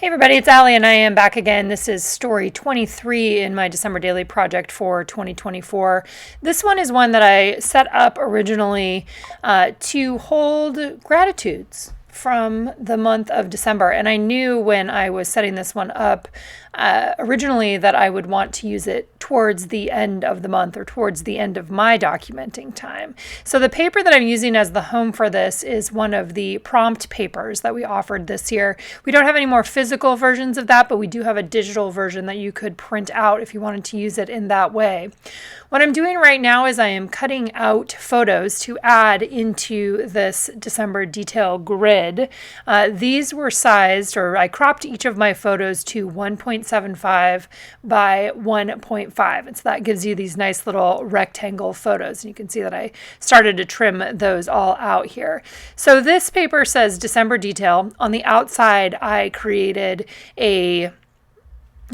Hey everybody, it's Allie and I am back again. This is story 23 in my December daily project for 2024. This one is one that I set up originally to hold gratitudes from the month of December. And I knew when I was setting this one up originally that I would want to use it towards the end of the month or towards the end of my documenting time. So the paper that I'm using as the home for this is one of the prompt papers that we offered this year. We don't have any more physical versions of that, but we do have a digital version that you could print out if you wanted to use it in that way. What I'm doing right now is I am cutting out photos to add into this December detail grid. These were sized, or I cropped each of my photos to 1.75 by 1.5. And so that gives you these nice little rectangle photos. And you can see that I started to trim those all out here. So this paper says December detail. On the outside, I created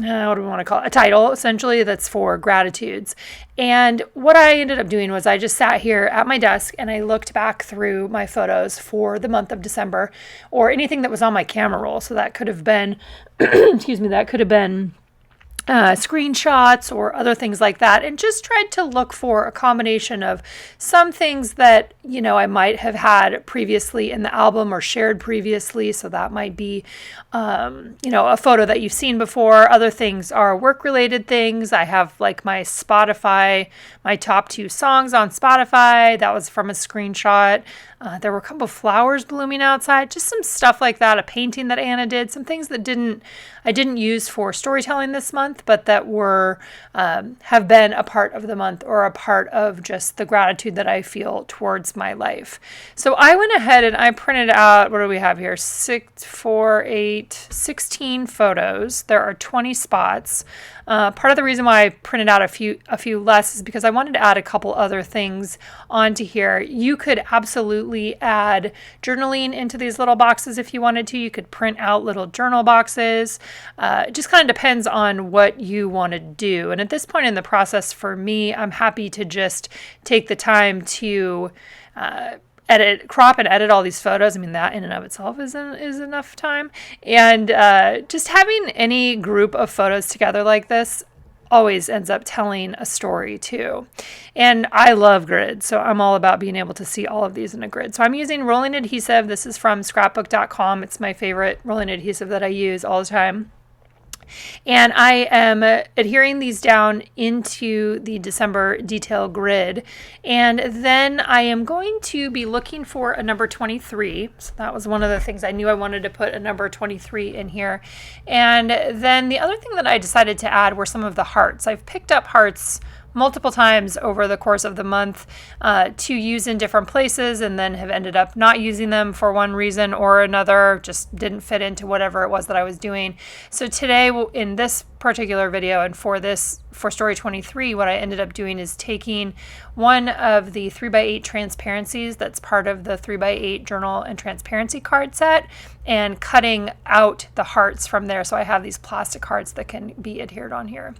what do we want to call it? A title, essentially, that's for gratitudes. And what I ended up doing was I just sat here at my desk and I looked back through my photos for the month of December or anything that was on my camera roll. So that could have been, screenshots or other things like that, and just tried to look for a combination of some things that, I might have had previously in the album or shared previously. So that might be, a photo that you've seen before. Other things are work-related things. I have like my Spotify, my top 2 songs on Spotify. That was from a screenshot. There were a couple of flowers blooming outside, just some stuff like that, a painting that Anna did, some things that I didn't use for storytelling this month, but that were have been a part of the month or a part of just the gratitude that I feel towards my life. So I went ahead and I printed out, what do we have here? 16 photos. There are 20 spots. Part of the reason why I printed out a few less is because I wanted to add a couple other things onto here. You could absolutely add journaling into these little boxes if you wanted to. You could print out little journal boxes. It just kind of depends on what you want to do. And at this point in the process, for me, I'm happy to just take the time to crop and edit all these photos. I mean, that in and of itself is enough time. And just having any group of photos together like this always ends up telling a story too. And I love grids, so I'm all about being able to see all of these in a grid. So I'm using rolling adhesive. This is from scrapbook.com. It's my favorite rolling adhesive that I use all the time. And I am adhering these down into the December detail grid. And then I am going to be looking for a number 23. So that was one of the things I knew I wanted to put a number 23 in here. And then the other thing that I decided to add were some of the hearts. I've picked up hearts multiple times over the course of the month to use in different places, and then have ended up not using them for one reason or another, just didn't fit into whatever it was that I was doing. So today in this particular video and for story 23, what I ended up doing is taking one of the 3x8 transparencies that's part of the 3x8 journal and transparency card set and cutting out the hearts from there. So I have these plastic hearts that can be adhered on here.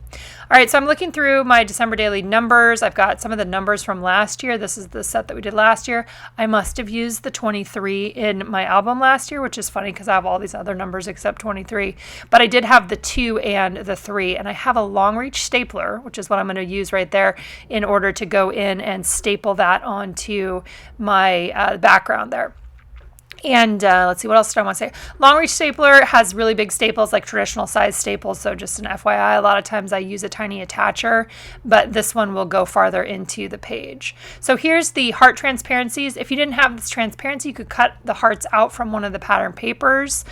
All right, so I'm looking through my December daily numbers. I've got some of the numbers from last year. This is the set that we did last year. I must have used the 23 in my album last year, which is funny because I have all these other numbers except 23. But I did have the 2 and the 3, and I have a long reach stapler, which is what I'm going to use right there in order to go in and staple that onto my background there. And let's see, what else do I want to say? Long reach stapler has really big staples, like traditional size staples. So just an FYI, a lot of times I use a tiny attacher, but this one will go farther into the page. So here's the heart transparencies. If you didn't have this transparency, you could cut the hearts out from one of the pattern papers.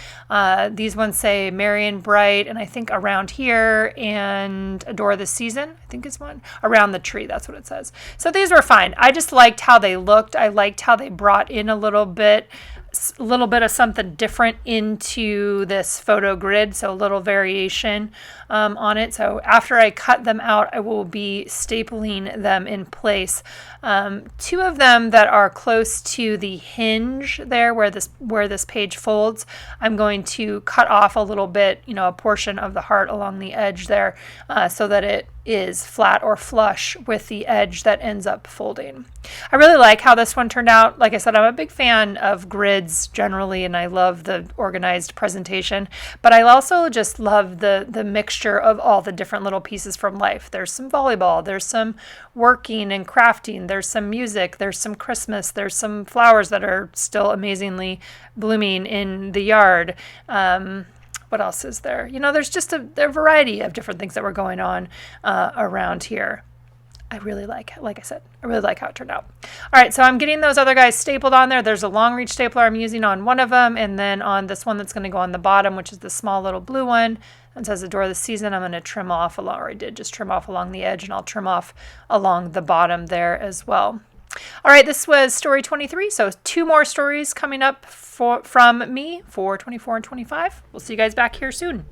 These ones say Merry and Bright, and I think Around Here and Adore the Season, I think is one. Around the Tree, that's what it says. So these were fine. I just liked how they looked. I liked how they brought in a little bit of something different into this photo grid, so a little variation on it. So after I cut them out, I will be stapling them in place. 2 of them that are close to the hinge there where this page folds, I'm going to cut off a little bit, a portion of the heart along the edge there, so that it is flat or flush with the edge that ends up folding. I really like how this one turned out. Like I said, I'm a big fan of grids generally, and I love the organized presentation, but I also just love the mixture of all the different little pieces from life. There's some volleyball, there's some working and crafting, there's some music, there's some Christmas, there's some flowers that are still amazingly blooming in the yard. What else is there? There's just a variety of different things that were going on around here. I said, I really like how it turned out. All right, so I'm getting those other guys stapled on there. There's a long reach stapler I'm using on one of them, and then on this one that's going to go on the bottom, which is the small little blue one, and says Adore the Season, I'm going to trim off along, or I did just trim off along the edge, and I'll trim off along the bottom there as well. All right, this was story 23. So 2 more stories coming up from me for 24 and 25. We'll see you guys back here soon.